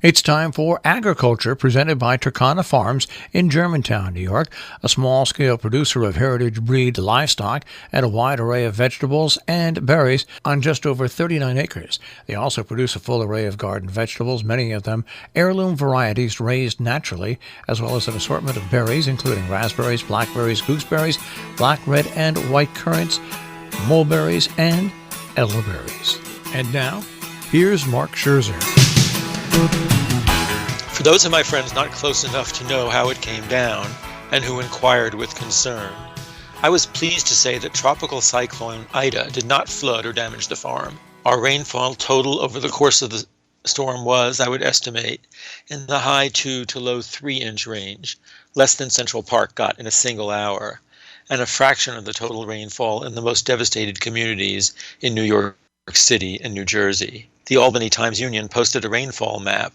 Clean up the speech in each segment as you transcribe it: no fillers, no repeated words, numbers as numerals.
It's time for Agriculture, presented by Turkana Farms in Germantown, New York, a small-scale producer of heritage breed livestock and a wide array of vegetables and berries on just over 39 acres. They also produce a full array of garden vegetables, many of them heirloom varieties raised naturally, as well as an assortment of berries, including raspberries, blackberries, gooseberries, black, red, and white currants, mulberries, and elderberries. And now, here's Mark Scherzer. For those of my friends not close enough to know how it came down and who inquired with concern, I was pleased to say that tropical cyclone Ida did not flood or damage the farm. Our rainfall total over the course of the storm was, I would estimate, in the high 2 to low 3-inch range, less than Central Park got in a single hour, and a fraction of the total rainfall in the most devastated communities in New York City and New Jersey. The Albany Times Union posted a rainfall map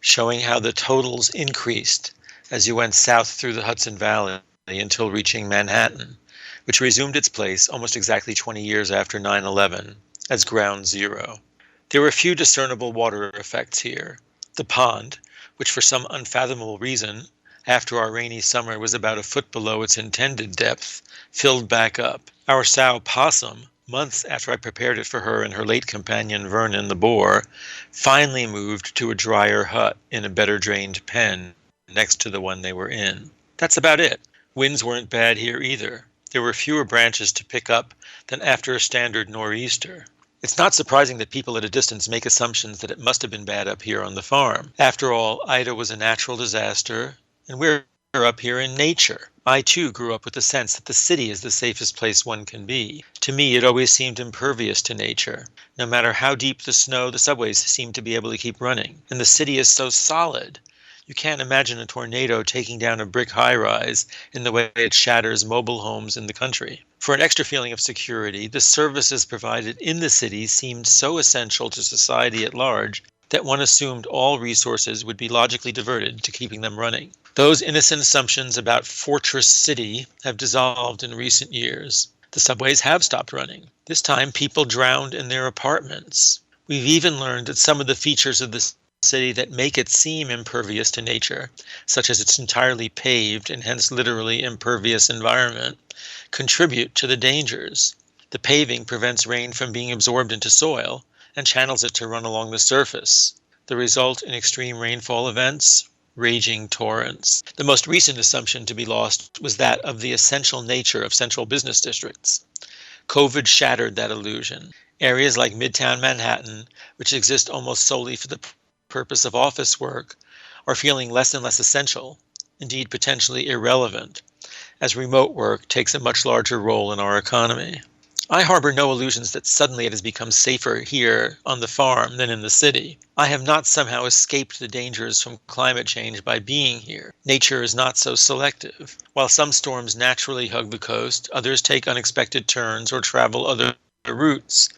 showing how the totals increased as you went south through the Hudson Valley until reaching Manhattan, which resumed its place almost exactly 20 years after 9/11 as ground zero. There were few discernible water effects here. The pond, which for some unfathomable reason, after our rainy summer was about a foot below its intended depth, filled back up. Our sow Possum, months after I prepared it for her and her late companion Vernon the boar, finally moved to a drier hut in a better drained pen next to the one they were in. That's about it. Winds weren't bad here either. There were fewer branches to pick up than after a standard nor'easter. It's not surprising that people at a distance make assumptions that it must have been bad up here on the farm. After all, Ida was a natural disaster, and we're up here in nature. I, too, grew up with the sense that the city is the safest place one can be. To me, it always seemed impervious to nature. No matter how deep the snow, the subways seem to be able to keep running. And the city is so solid. You can't imagine a tornado taking down a brick high-rise in the way it shatters mobile homes in the country. For an extra feeling of security, the services provided in the city seemed so essential to society at large that one assumed all resources would be logically diverted to keeping them running. Those innocent assumptions about Fortress City have dissolved in recent years. The subways have stopped running. This time, people drowned in their apartments. We've even learned that some of the features of the city that make it seem impervious to nature, such as its entirely paved and hence literally impervious environment, contribute to the dangers. The paving prevents rain from being absorbed into soil and channels it to run along the surface. The result in extreme rainfall events: raging torrents. The most recent assumption to be lost was that of the essential nature of central business districts. COVID shattered that illusion. Areas like midtown Manhattan, which exist almost solely for the purpose of office work, are feeling less and less essential, indeed potentially irrelevant, as remote work takes a much larger role in our economy. I harbor no illusions that suddenly it has become safer here on the farm than in the city. I have not somehow escaped the dangers from climate change by being here. Nature is not so selective. While some storms naturally hug the coast, others take unexpected turns or travel other routes.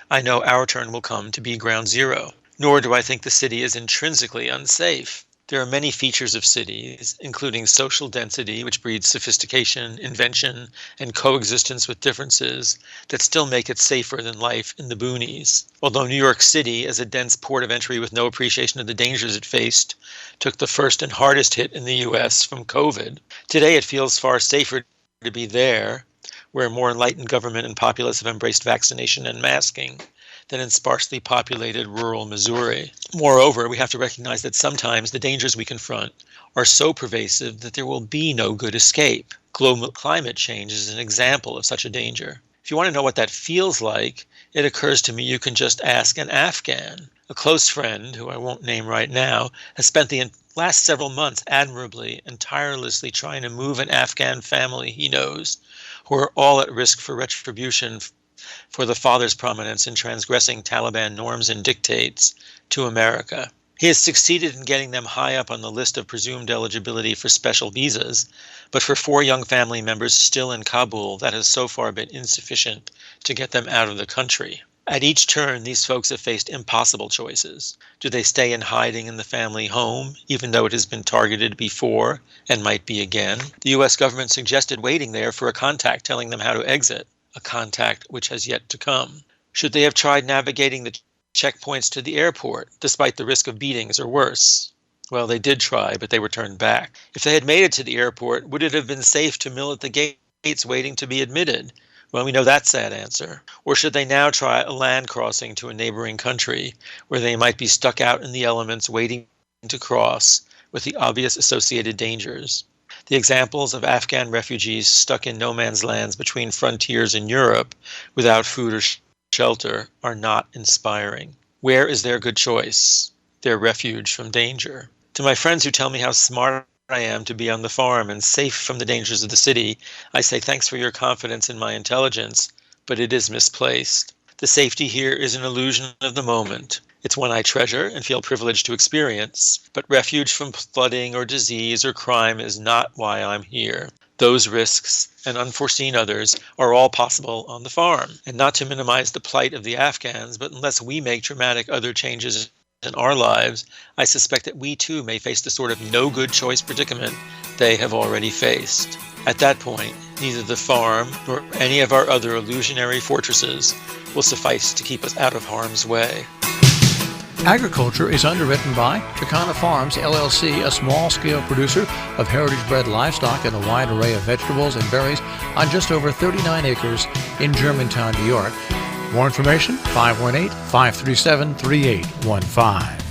I know our turn will come to be ground zero. Nor do I think the city is intrinsically unsafe. There are many features of cities, including social density, which breeds sophistication, invention, and coexistence with differences, that still make it safer than life in the boonies. Although New York City, as a dense port of entry with no appreciation of the dangers it faced, took the first and hardest hit in the U.S. from COVID, today it feels far safer to be there, where more enlightened government and populace have embraced vaccination and masking, than in sparsely populated rural Missouri. Moreover, we have to recognize that sometimes the dangers we confront are so pervasive that there will be no good escape. Global climate change is an example of such a danger. If you want to know what that feels like, it occurs to me you can just ask an Afghan. A close friend, who I won't name right now, has spent the last several months admirably and tirelessly trying to move an Afghan family he knows, who are all at risk for retribution for the father's prominence in transgressing Taliban norms and dictates, to America. He has succeeded in getting them high up on the list of presumed eligibility for special visas, but for 4 young family members still in Kabul, that has so far been insufficient to get them out of the country. At each turn, these folks have faced impossible choices. Do they stay in hiding in the family home, even though it has been targeted before and might be again? The U.S. government suggested waiting there for a contact telling them how to exit, a contact which has yet to come. Should they have tried navigating the checkpoints to the airport, despite the risk of beatings or worse. Well, they did try, but they were turned back. If they had made it to the airport, would it have been safe to mill at the gates waiting to be admitted? Well, we know that sad answer. Or should they now try a land crossing to a neighboring country, where they might be stuck out in the elements waiting to cross, with the obvious associated dangers? The examples of Afghan refugees stuck in no man's lands between frontiers in Europe without food or shelter are not inspiring. Where is their good choice, their refuge from danger? To my friends who tell me how smart I am to be on the farm and safe from the dangers of the city, I say thanks for your confidence in my intelligence, but it is misplaced. The safety here is an illusion of the moment. It's one I treasure and feel privileged to experience, but refuge from flooding or disease or crime is not why I'm here. Those risks and unforeseen others are all possible on the farm. And not to minimize the plight of the Afghans, but unless we make dramatic other changes in our lives, I suspect that we too may face the sort of no good choice predicament they have already faced. At that point, neither the farm nor any of our other illusionary fortresses will suffice to keep us out of harm's way. Agriculture is underwritten by Turkana Farms, LLC, a small-scale producer of heritage-bred livestock and a wide array of vegetables and berries on just over 39 acres in Germantown, New York. More information, 518-537-3815.